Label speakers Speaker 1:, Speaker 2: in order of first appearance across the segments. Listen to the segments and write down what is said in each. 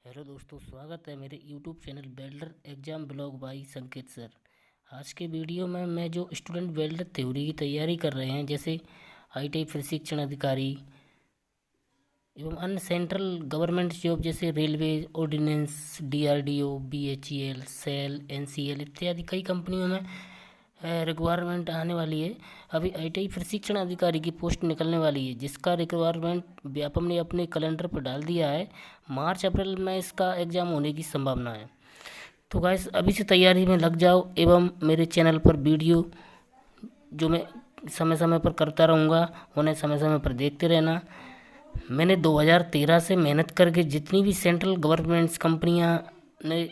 Speaker 1: Hello दोस्तों, स्वागत है मेरे YouTube channel welder exam blog by संकेत सर। आज के वीडियो में मैं जो स्टूडेंट वेल्डर थ्योरी की तैयारी कर रहे हैं, जैसे आईटीआई प्रशिक्षण अधिकारी एवं अन्य सेंट्रल गवर्नमेंट जॉब जैसे railway, ordnance, DRDO, BHEL, SAIL, NCL इत्यादि कई कंपनियों में रिक्वायरमेंट आने वाली है। अभी आईटीआई प्रशिक्षण अधिकारी की पोस्ट निकलने वाली है, जिसका रिक्वायरमेंट व्यापम ने अपने कैलेंडर पर डाल दिया है। मार्च अप्रैल में इसका एग्ज़ाम होने की संभावना है। तो गाइस, अभी से तैयारी में लग जाओ एवं मेरे चैनल पर वीडियो जो मैं समय समय पर करता रहूँगा, उन्हें समय समय पर देखते रहना। मैंने 2013 से मेहनत करके जितनी भी सेंट्रल गवर्नमेंट्स कंपनियां ने,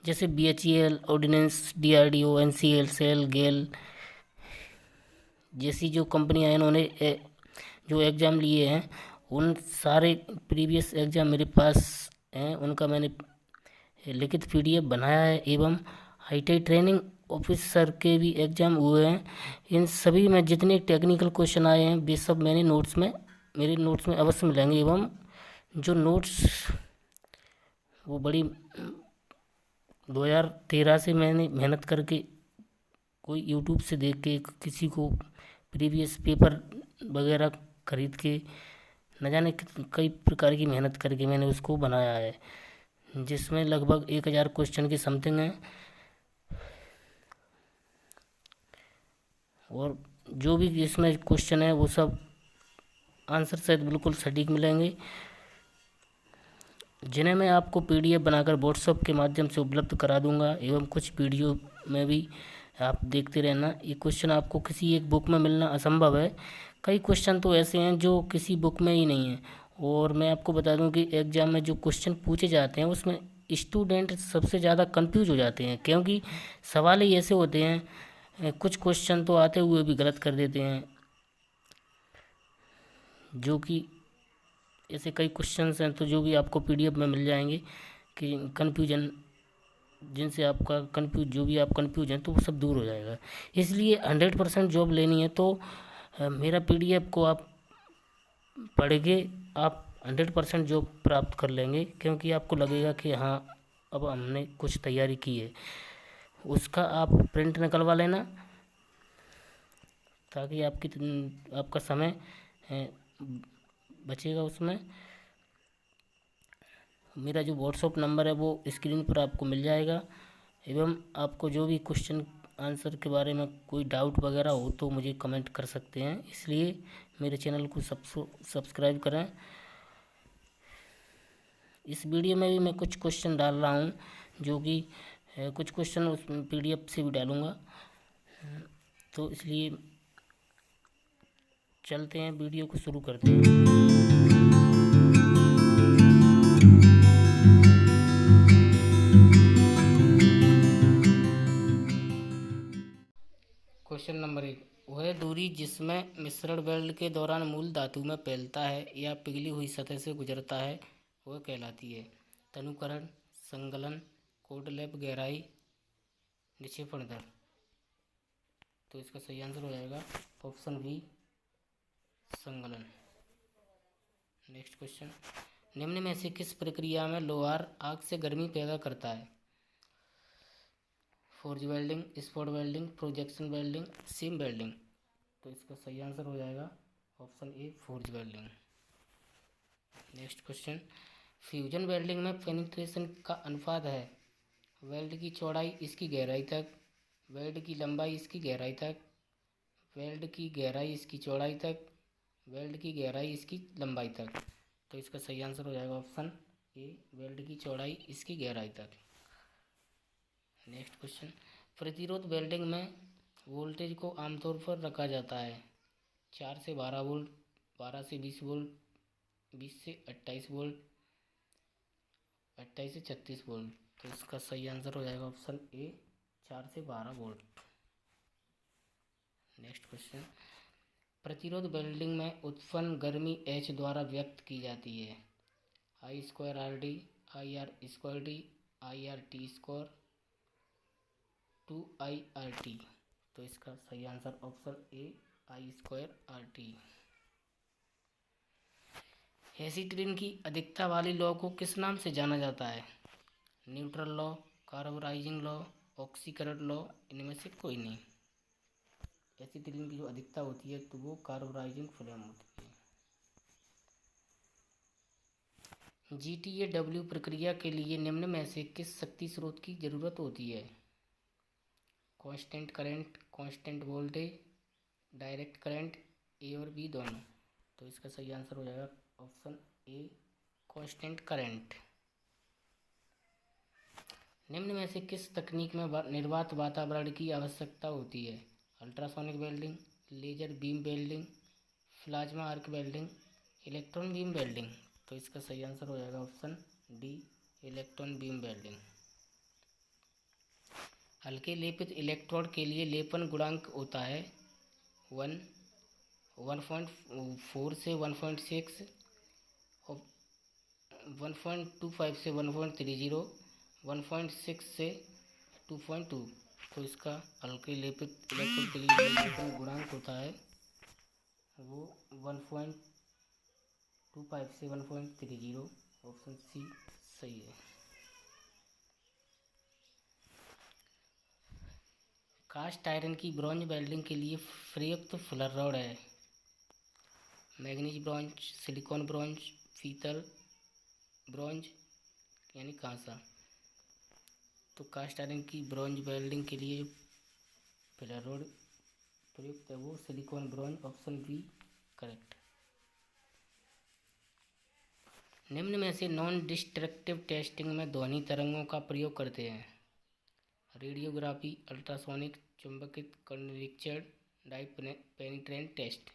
Speaker 1: जैसे BHEL, ordinance, DRDO, NCL, SAIL, GAIL जैसी जो कंपनियां हैं, इन्होंने जो एग्ज़ाम लिए हैं, उन सारे प्रीवियस एग्ज़ाम मेरे पास हैं। उनका मैंने लिखित पीडीएफ बनाया है एवं आईटीआई ट्रेनिंग ऑफिसर के भी एग्ज़ाम हुए हैं। इन सभी में जितने टेक्निकल क्वेश्चन आए हैं, वे सब मेरे नोट्स में अवश्य मिलेंगे। एवं जो नोट्स वो बड़ी 2013 से मैंने मेहनत करके, कोई यूट्यूब से देख के, किसी को प्रीवियस पेपर वगैरह खरीद के, न जाने कई प्रकार की मेहनत करके मैंने उसको बनाया है, जिसमें लगभग 1000 क्वेश्चन की समथिंग है। और जो भी इसमें क्वेश्चन है वो सब आंसर शायद बिल्कुल सटीक मिलेंगे, जिन्हें मैं आपको पीडीएफ बनाकर व्हाट्सएप के माध्यम से उपलब्ध करा दूंगा। एवं कुछ वीडियो में भी आप देखते रहना। ये क्वेश्चन आपको किसी एक बुक में मिलना असंभव है। कई क्वेश्चन तो ऐसे हैं जो किसी बुक में ही नहीं है। और मैं आपको बता दूं कि एग्ज़ाम में जो क्वेश्चन पूछे जाते हैं, उसमें स्टूडेंट सबसे ज़्यादा कंफ्यूज हो जाते हैं, क्योंकि सवाल ही ऐसे होते हैं। कुछ क्वेश्चन तो आते हुए भी गलत कर देते हैं, जो कि ऐसे कई क्वेश्चंस हैं तो जो भी आपको पीडीएफ में मिल जाएंगे कि कन्फ्यूजन, जिनसे आपका जो भी आप कन्फ्यूज हैं तो वो सब दूर हो जाएगा। इसलिए 100% जॉब लेनी है तो मेरा पीडीएफ को आप पढ़ के आप 100% जॉब प्राप्त कर लेंगे, क्योंकि आपको लगेगा कि हाँ, अब हमने कुछ तैयारी की है। उसका आप प्रिंट निकलवा लेना, ताकि आपका समय बचेगा उसमें। मेरा जो व्हाट्सअप नंबर है वो स्क्रीन पर आपको मिल जाएगा। एवं आपको जो भी क्वेश्चन आंसर के बारे में कोई डाउट वगैरह हो तो मुझे कमेंट कर सकते हैं। इसलिए मेरे चैनल को सब्सक्राइब करें। इस वीडियो में भी मैं कुछ क्वेश्चन डाल रहा हूँ, जो कि कुछ क्वेश्चन उस पीडीएफ से भी डालूँगा। तो इसलिए चलते हैं, वीडियो को शुरू करते हैं। क्वेश्चन नंबर 1, वह दूरी जिसमें मिश्रण वेल्ड के दौरान मूल धातु में फैलता है या पिघली हुई सतह से गुजरता है, वह कहलाती है तनुकरण, संगलन, कोडलैप, गहराई, निक्षेपण दर। तो इसका सही आंसर हो जाएगा ऑप्शन बी, संगलन। नेक्स्ट क्वेश्चन, निम्न में से किस प्रक्रिया में लोहार आग से गर्मी पैदा करता है? Forge welding, spot welding, projection welding, seam welding. तो इसका सही आंसर हो जाएगा option A, forge welding. Next question, fusion welding में पेनिट्रेशन का अनुपात है वेल्ड की चौड़ाई इसकी गहराई तक, वेल्ड की लंबाई इसकी गहराई तक, वेल्ड की गहराई इसकी चौड़ाई तक, वेल्ड की गहराई इसकी लंबाई तक। तो इसका सही आंसर हो जाएगा ऑप्शन ए, वेल्ड की चौड़ाई इसकी गहराई तक। नेक्स्ट क्वेश्चन, प्रतिरोध वेल्डिंग में वोल्टेज को आमतौर पर रखा जाता है 4 से 12 वोल्ट, 12 से 20 वोल्ट, 20 से 28 वोल्ट, 28 से 36 वोल्ट। तो इसका सही आंसर हो जाएगा ऑप्शन ए, 4 से 12 वोल्ट। नेक्स्ट क्वेश्चन, प्रतिरोध वेल्डिंग में उत्पन्न गर्मी एच द्वारा व्यक्त की जाती है I square R D, I R square D, I R T square, 2IRT। तो इसका सही answer option A, I square R T. Acetylene की अधिकता वाली लॉ को किस नाम से जाना जाता है? न्यूट्रल लॉ, कार्बोराइजिंग लॉ, ऑक्सीकरण लॉ, इनमें से कोई नहीं। एसीटिलीन की जो अधिकता होती है तो वो कार्बोराइजिंग फ्लेम होती है। GTAW प्रक्रिया के लिए निम्न में से किस शक्ति स्रोत की जरूरत होती है? Constant current, constant voltage, direct current, A और बी दोनों। तो इसका सही आंसर हो जाएगा ऑप्शन ए, कांस्टेंट करंट। निम्न में से किस तकनीक में निर्वात वातावरण की आवश्यकता होती है? Ultrasonic welding, laser beam welding, plasma arc welding, electron beam welding. तो इसका सही आंसर हो जाएगा option D, electron beam welding. हल्के लेपित इलेक्ट्रोड के लिए लेपन गुणांक होता है 1.4 से 1.6, 1.25 से 1.30, 1.6 से 2.2। तो इसका हल्के लेपित इलेक्ट्रोड के लिए लेपन गुणांक होता है वो 1.25 से 1.30। ऑप्शन सी सही है। कास्ट आयरन की ब्रॉन्ज वेल्डिंग के लिए प्रयुक्त फुलर रॉड है? मैग्नीज ब्रॉन्ज, सिलिकॉन ब्रॉन्ज, पीतल ब्रॉन्ज यानी कांसा। तो कास्ट आयरन की ब्रॉन्ज वेल्डिंग के लिए जो फुलर रॉड प्रयुक्त है वो silicon bronze, option B correct. निम्न में से नॉन डिस्ट्रक्टिव टेस्टिंग में ध्वनि तरंगों का प्रयोग करते हैं? रेडियोग्राफी, अल्ट्रासोनिक, चुंबकित कण निरीक्षण, डाइपेनिट्रेंट टेस्ट।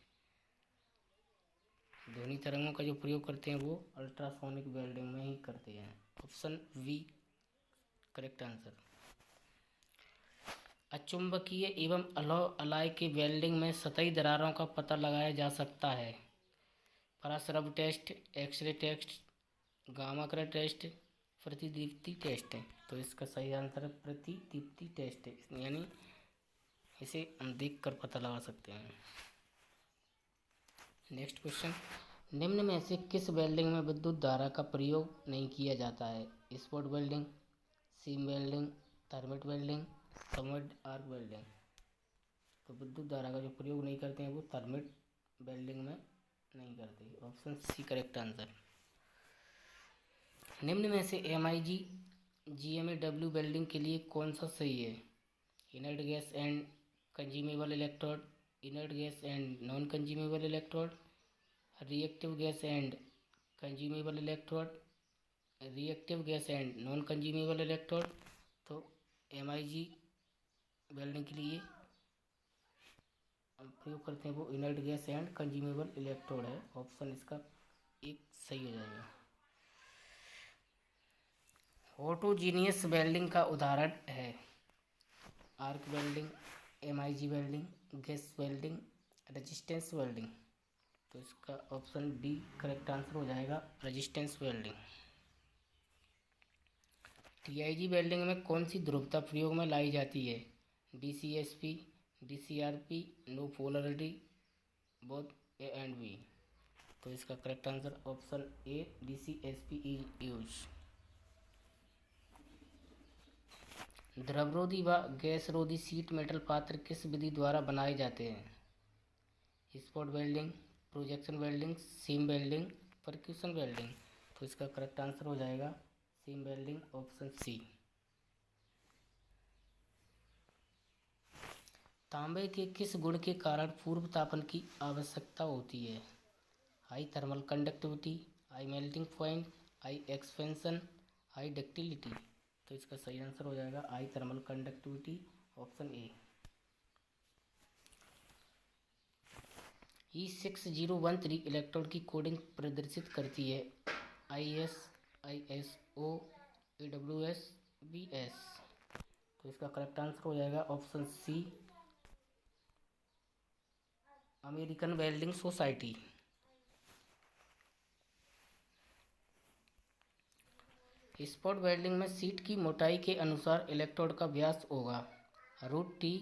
Speaker 1: ध्वनि तरंगों का जो प्रयोग करते हैं वो अल्ट्रासोनिक वेल्डिंग में ही करते हैं। Option B correct answer. अचुंबकीय एवं अलॉय के वेल्डिंग में सतही दरारों का पता लगाया जा सकता है? पराश्रव टेस्ट, एक्सरे टेस्ट, गामा किरण टेस्ट, प्रतिदीप्ति टेस्ट है। तो इसका सही आंसर है प्रतिदीप्ति टेस्ट है, यानी इसे हम देख कर पता लगा सकते हैं। नेक्स्ट क्वेश्चन, निम्न में से किस वेल्डिंग में विद्युत धारा का प्रयोग नहीं किया जाता है? Spot welding, seam welding, thermit welding, submerged arc welding. तो विद्युत धारा का जो प्रयोग नहीं करते हैं वो थर्मेट वेल्डिंग में नहीं करते। Option C correct answer. निम्न में से MIG GMAW वेल्डिंग के लिए कौन सा सही है? Inert gas and consumable electrode, inert gas and non consumable electrode, reactive gas and consumable electrode, reactive gas and non consumable electrode. तो MIG वेल्डिंग के लिए प्रयोग करते हैं वो inert gas and consumable electrode है। ऑप्शन इसका एक सही हो जाएगा। होटोजीनियस वेल्डिंग का उदाहरण है? Arc welding, MIG welding, gas welding, resistance welding. तो इसका ऑप्शन डी करेक्ट आंसर हो जाएगा, रेजिस्टेंस वेल्डिंग। TIG वेल्डिंग में कौन सी ध्रुवता प्रयोग में लाई जाती है? DCSP, DCRP, no polarity, both A and B. तो इसका correct answer option A, DCSP is use. द्रवरोधी व गैसरोधी शीट मेटल पात्र किस विधि द्वारा बनाए जाते हैं? Spot welding, projection welding, seam welding, percussion welding. तो इसका करेक्ट आंसर हो जाएगा सीम वेल्डिंग, ऑप्शन सी। तांबे के किस गुण के कारण पूर्व तापन की आवश्यकता होती है? High thermal conductivity, high melting point, high expansion, high ductility. तो इसका सही आंसर हो जाएगा high thermal conductivity, option A. E6013 electrode की कोडिंग प्रदर्शित करती है? IS, ISO, AWS, BS। तो इसका करेक्ट आंसर हो जाएगा option C, American welding society. Spot welding में शीट की मोटाई के अनुसार इलेक्ट्रोड का व्यास होगा √T,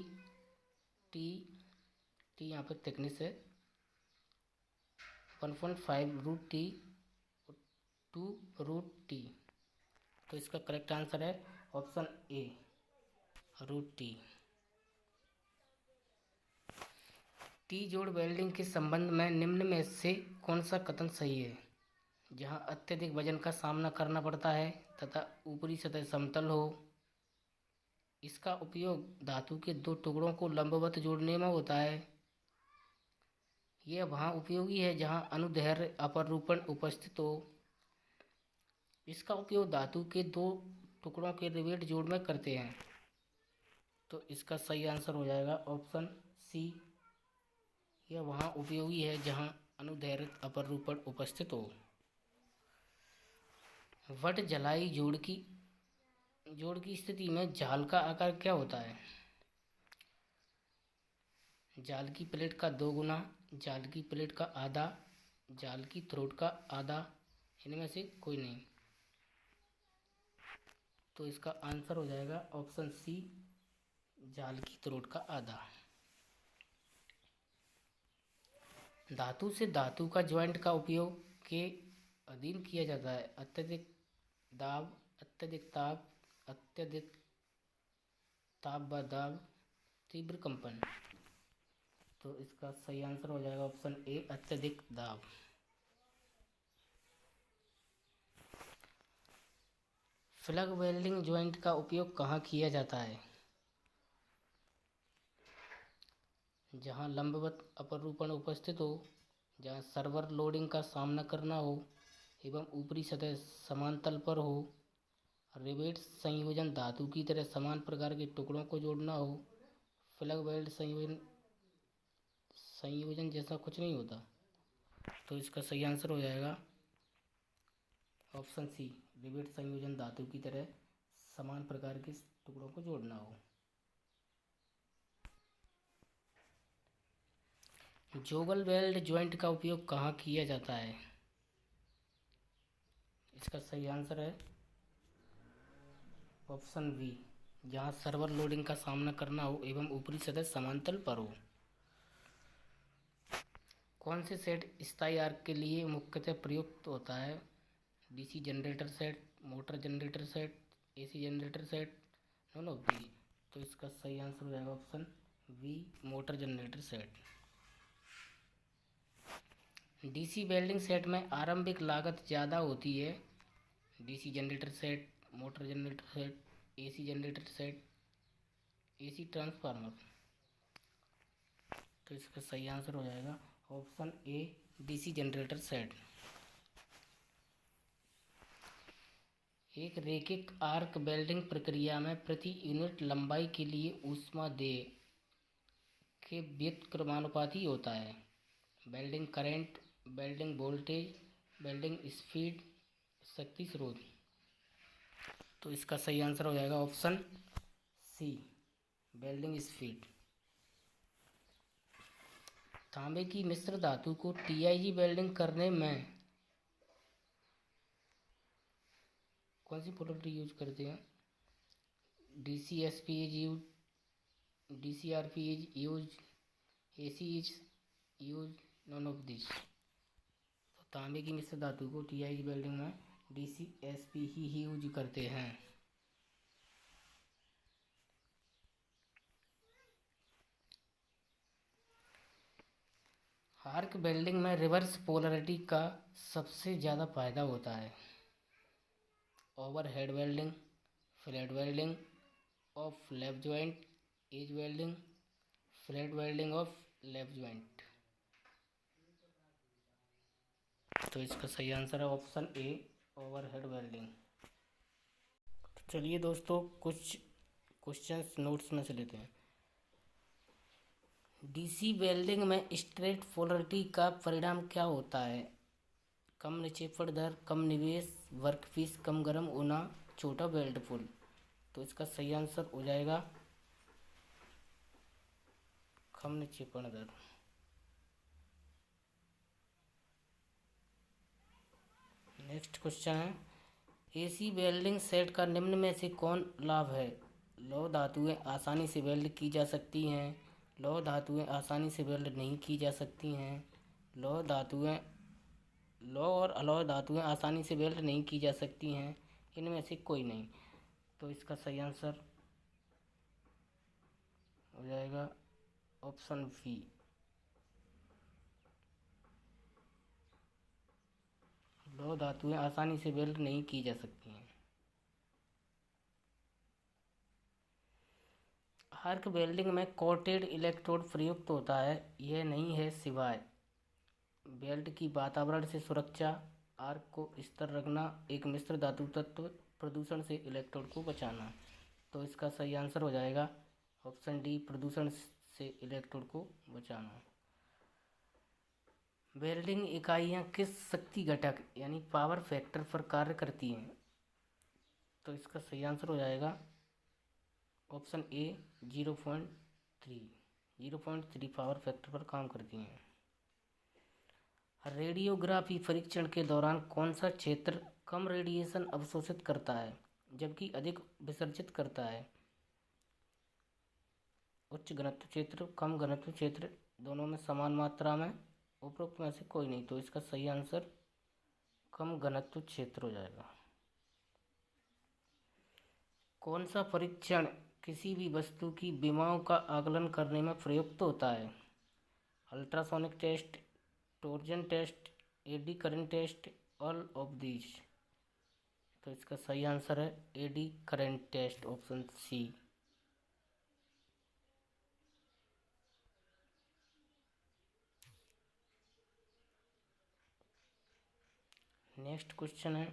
Speaker 1: टी यहाँ पर थिकनेस है 1.5 √T 2√T। तो इसका करेक्ट आंसर है ऑप्शन ए, √T। टी जोड़ वेल्डिंग के संबंध में निम्न में से कौन सा कथन सही है? जहां अत्यधिक वजन का सामना करना पड़ता है तथा ऊपरी सतह समतल हो, इसका उपयोग धातु के दो टुकड़ों को लंबवत जोड़ने में होता है। यह वहाँ उपयोगी है जहाँ अनुदैर्ध्य अपरूपण उपस्थित हो, इसका उपयोग धातु के दो टुकड़ों के रिवेट जोड़ में करते हैं। तो इसका सही आंसर हो जाएगा ऑप्शन सी, यह वहाँ उपयोगी है जहाँ अनुदैर्ध्य अपरूपण उपस्थित हो। वट जलाई जोड़ की स्थिति में जाल का आकार क्या होता है? जाल की प्लेट का 2 गुना, जाल की प्लेट का आधा, जाल की थ्रोट का आधा, इनमें से कोई नहीं। तो इसका आंसर हो जाएगा ऑप्शन सी, जाल की थ्रोट का आधा। धातु से धातु का ज्वाइंट का उपयोग के अधीन किया जाता है अत्यधिक दाब, अत्यधिक ताप, अत्यधिक ताप व दाब, तीव्र कंपन। तो इसका सही आंसर हो जाएगा ऑप्शन ए, अत्यधिक दाब। फ्लग वेल्डिंग ज्वाइंट का उपयोग कहाँ किया जाता है? जहाँ लंबवत अपरूपण उपस्थित हो, जहाँ सर्वर लोडिंग का सामना करना हो एवं ऊपरी सतह समांतल पर हो, रिवेट संयोजन धातु की तरह समान प्रकार के टुकड़ों को जोड़ना हो। फ्लग वेल्ड संयोजन जैसा कुछ नहीं होता। तो इसका सही आंसर हो जाएगा ऑप्शन सी, रिवेट संयोजन धातु की तरह समान प्रकार के टुकड़ों को जोड़ना हो। जोगल वेल्ड ज्वाइंट का उपयोग कहाँ किया जाता है? इसका सही आंसर है ऑप्शन बी, जहाँ सर्वर लोडिंग का सामना करना हो एवं ऊपरी सतह समांतल पर हो। कौन से सेट स्थायी आर्क के लिए मुख्यतः प्रयुक्त होता है? DC generator set, motor generator set, AC generator set, none of the. तो इसका सही आंसर हो जाएगा option B, motor generator set. DC welding set में आरंभिक लागत ज़्यादा होती है। DC generator set, motor generator set, AC generator set, AC transformer. तो इसका सही आंसर हो जाएगा option A, DC generator set. एक रैखिक आर्क वेल्डिंग प्रक्रिया में प्रति यूनिट लंबाई के लिए ऊष्मादेह के व्युत्क्रमानुपाती होता है। Welding current, welding voltage, welding speed, शक्ति स्रोत। तो इसका सही आंसर हो जाएगा ऑप्शन सी, वेल्डिंग स्पीड। तांबे की मिश्र धातु को टीआईजी वेल्डिंग करने में कौन सी पोलैरिटी यूज करते हैं? DCSP is use, DCRP is use, AC is use, none of this. तो तांबे की मिश्र धातु को टीआईजी वेल्डिंग में DCSP ही यूज करते हैं। आर्क वेल्डिंग में रिवर्स पोलैरिटी का सबसे ज़्यादा फायदा होता है। Overhead welding, flat welding of lap joint, edge welding, flat welding of lap joint. तो इसका सही आंसर है ऑप्शन ए, ओवरहेड वेल्डिंग। तो चलिए दोस्तों, कुछ क्वेश्चंस नोट्स में से लेते हैं। डीसी वेल्डिंग में स्ट्रेट पोलैरिटी का परिणाम क्या होता है? कम निक्षेपण दर, कम निवेश, वर्कपीस कम गर्म होना, छोटा वेल्ड पुल। तो इसका सही आंसर हो जाएगा कम निक्षेपण दर। नेक्स्ट क्वेश्चन है, एसी वेल्डिंग सेट का निम्न में से कौन लाभ है? लौह धातुएं आसानी से वेल्ड की जा सकती हैं, लौह धातुएं आसानी से वेल्ड नहीं की जा सकती हैं, लौह धातुएं लौह और अलौह धातुएं आसानी से वेल्ड नहीं की जा सकती हैं, इनमें से कोई नहीं। तो इसका सही आंसर हो जाएगा ऑप्शन बी। लौह धातुएं आसानी से वेल्ड नहीं की जा सकती हैं। आर्क वेल्डिंग में कोटेड इलेक्ट्रोड प्रयुक्त होता है, यह नहीं है सिवाय बेल्ट की वातावरण से सुरक्षा, आर्क को स्थिर रखना, एक मिश्र धातु तत्व, प्रदूषण से इलेक्ट्रोड को बचाना। तो इसका सही आंसर हो जाएगा ऑप्शन डी, प्रदूषण से इलेक्ट्रोड को बचाना। वेल्डिंग इकाइयाँ किस शक्ति घटक यानी पावर फैक्टर पर कार्य करती हैं? तो इसका सही आंसर हो जाएगा ऑप्शन ए, 0.3। 0.3 पावर फैक्टर पर काम करती हैं। रेडियोग्राफी परीक्षण के दौरान कौन सा क्षेत्र कम रेडिएशन अवशोषित करता है जबकि अधिक विसर्जित करता है? उच्च घनत्व क्षेत्र, कम घनत्व क्षेत्र, दोनों में समान मात्रा में, उपरोक्त में से कोई नहीं। तो इसका सही आंसर कम घनत्व क्षेत्र हो जाएगा। कौन सा परीक्षण किसी भी वस्तु की विमाओं का आकलन करने में प्रयुक्त होता है? Ultrasonic test, torsion test, eddy current test, all of these. तो इसका सही आंसर है eddy current test, option C. Next question है,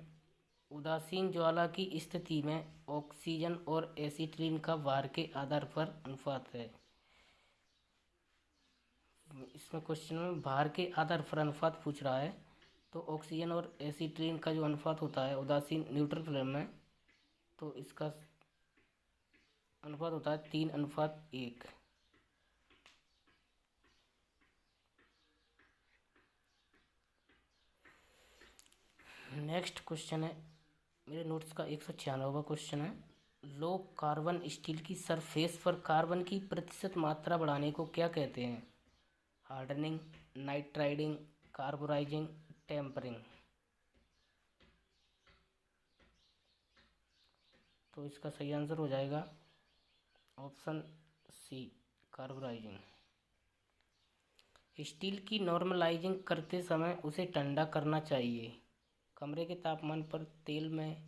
Speaker 1: उदासीन ज्वाला की स्थिति में ऑक्सीजन और एसीटिलीन का भार के आधार पर अनुपात है। इसमें क्वेश्चन में भार के आधार पर अनुपात पूछ रहा है, तो ऑक्सीजन और एसीटिलीन का जो अनुपात होता है उदासीन न्यूट्रल फ्लेम में, तो इसका अनुपात होता है 3:1। नेक्स्ट क्वेश्चन है, मेरे नोट्स का 196वां क्वेश्चन है, लो कार्बन स्टील की सरफेस पर कार्बन की प्रतिशत मात्रा बढ़ाने को क्या कहते हैं? Hardening, nitriding, carburising, tempering. तो इसका सही आंसर हो जाएगा ऑप्शन सी, कार्बोराइजिंग। स्टील की नॉर्मलाइजिंग करते समय उसे ठंडा करना चाहिए, कमरे के तापमान पर, तेल में,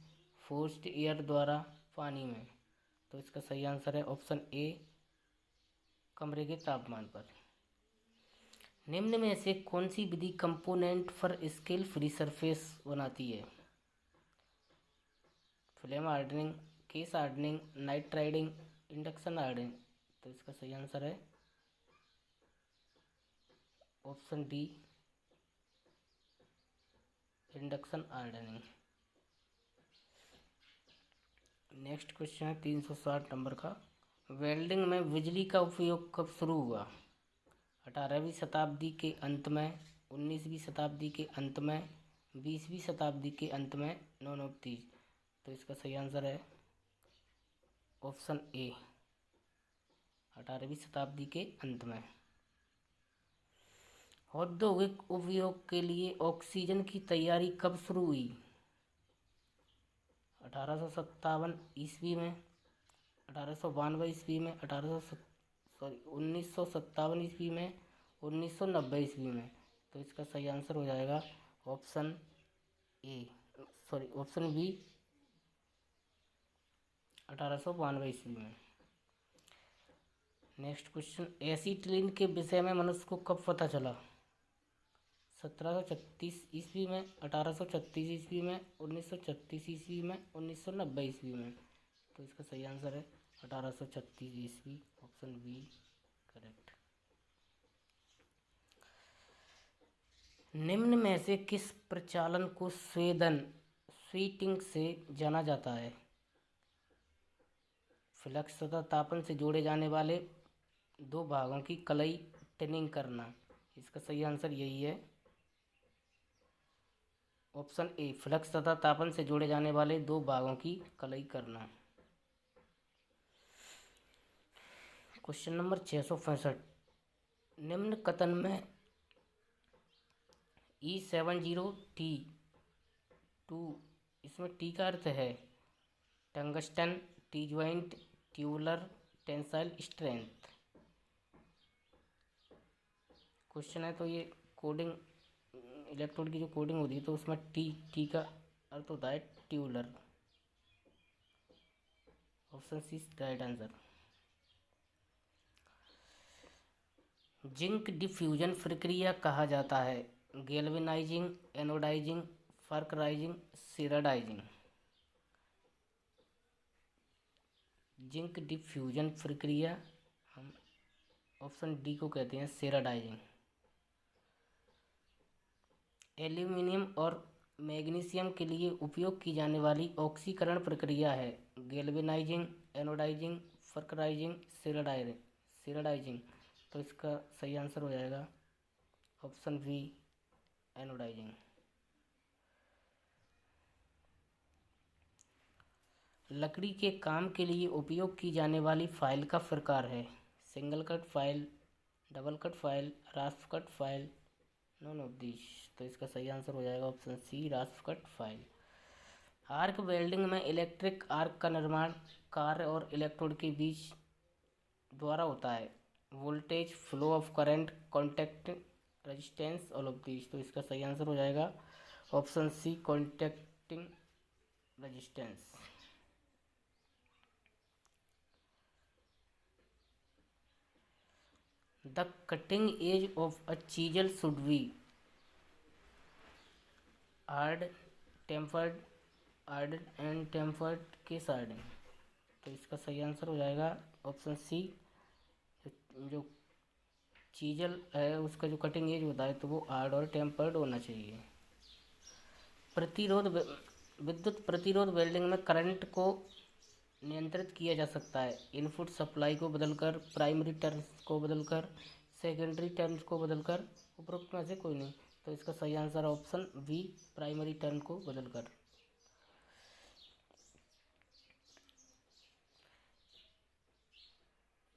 Speaker 1: फोर्स्ड एयर द्वारा, पानी में। तो इसका सही आंसर है ऑप्शन ए, कमरे के तापमान पर। निम्न में से कौन सी विधि कंपोनेंट पर स्केल फ्री सरफेस बनाती है? Flame hardening, case hardening, nitriding, induction hardening. तो इसका सही आंसर है option D, induction hardening. Next question है 360 नंबर का, वेल्डिंग में बिजली का उपयोग कब शुरू हुआ? 18वीं शताब्दी के अंत में, 19वीं शताब्दी के अंत में, 20वीं शताब्दी के अंत में, नॉन ऑफ दीज। तो इसका सही आंसर है ऑप्शन ए, 18वीं शताब्दी के अंत में। औद्योगिक उपयोग के लिए ऑक्सीजन की तैयारी कब शुरू हुई? 1857 ईस्वी में, 1892 ईस्वी में, 1957 ईस्वी में, 1990 ईस्वी में। तो इसका सही आंसर हो जाएगा ऑप्शन ए, ऑप्शन बी, 1892 ईस्वी में। नेक्स्ट क्वेश्चन, एसीटिलीन के विषय में मनुष्य को कब पता चला? 1736 ईस्वी में, 1836 ईस्वी में, 1936 ईस्वी में, 1990 ईस्वी में। तो इसका सही आंसर है 1836 ईस्वी, ऑप्शन बी करेक्ट। निम्न में से किस प्रचालन को स्वेदन, स्वीटिंग से जाना जाता है? फ्लक्स तथा तापन से जोड़े जाने वाले दो भागों की कलई, टिनिंग करना। इसका सही आंसर यही है ऑप्शन ए, फ्लक्स तथा तापन से जोड़े जाने वाले दो भागों की कलई करना। क्वेश्चन नंबर 665, निम्न कथन में E70T2, इसमें टी का अर्थ है tungsten, T joint, tubular, tensile strength. Question है तो ये कोडिंग, इलेक्ट्रोड की जो कोडिंग होती है तो उसमें टी का अर्थ होता है tubular. Option C right answer. Zinc diffusion प्रक्रिया कहा जाता है गैल्वेनाइजिंग, एनोडाइजिंग, फर्कराइजिंग, सिराडाइजिंग। जिंक डिफ्यूजन प्रक्रिया हम ऑप्शन डी को कहते हैं सिराडाइजिंग। एल्यूमिनियम और मैग्नीशियम के लिए उपयोग की जाने वाली ऑक्सीकरण प्रक्रिया है गैल्वेनाइजिंग, एनोडाइजिंग, फर्कराइजिंग, सिराडाइजिंग। तो इसका सही आंसर हो जाएगा ऑप्शन बी एनोडाइजिंग। लकड़ी के काम के लिए उपयोग की जाने वाली फाइल का प्रकार है single cut file, double cut file, rasp cut file, none of this. तो इसका सही आंसर हो जाएगा option C rasp cut file. Arc welding में इलेक्ट्रिक आर्क का निर्माण कार्य और इलेक्ट्रोड के बीच द्वारा होता है voltage, flow of current, contact resistance, all of this. तो इसका सही आंसर हो जाएगा option C contacting resistance. The cutting edge of a chisel should be hard, tempered, hard and tempered के साइडिंग। तो इसका सही आंसर हो जाएगा ऑप्शन सी। जो चीजल है उसका जो कटिंग एज होता है तो वो हार्ड और टेम्पर्ड होना चाहिए। प्रतिरोध, विद्युत प्रतिरोध वेल्डिंग में करंट को नियंत्रित किया जा सकता है इनपुट सप्लाई को बदलकर, प्राइमरी टर्न्स को बदलकर, सेकेंडरी टर्न्स को बदलकर, उपरोक्त में से कोई नहीं। तो इसका सही answer option B primary turn को बदलकर।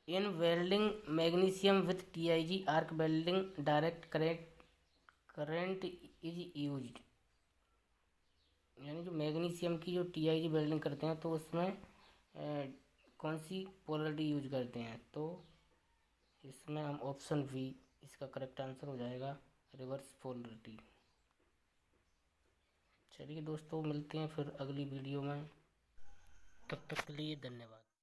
Speaker 1: In welding magnesium with TIG arc welding direct current is used. यानी जो मैग्नीशियम की जो टीआईजी वेल्डिंग करते हैं तो उसमें कौन सी पोलरिटी यूज करते हैं। तो इसमें हम ऑप्शन बी इसका करेक्ट आंसर हो जाएगा रिवर्स पोलरिटी। चलिए दोस्तों मिलते हैं फिर अगली वीडियो में, तब तक के लिए धन्यवाद।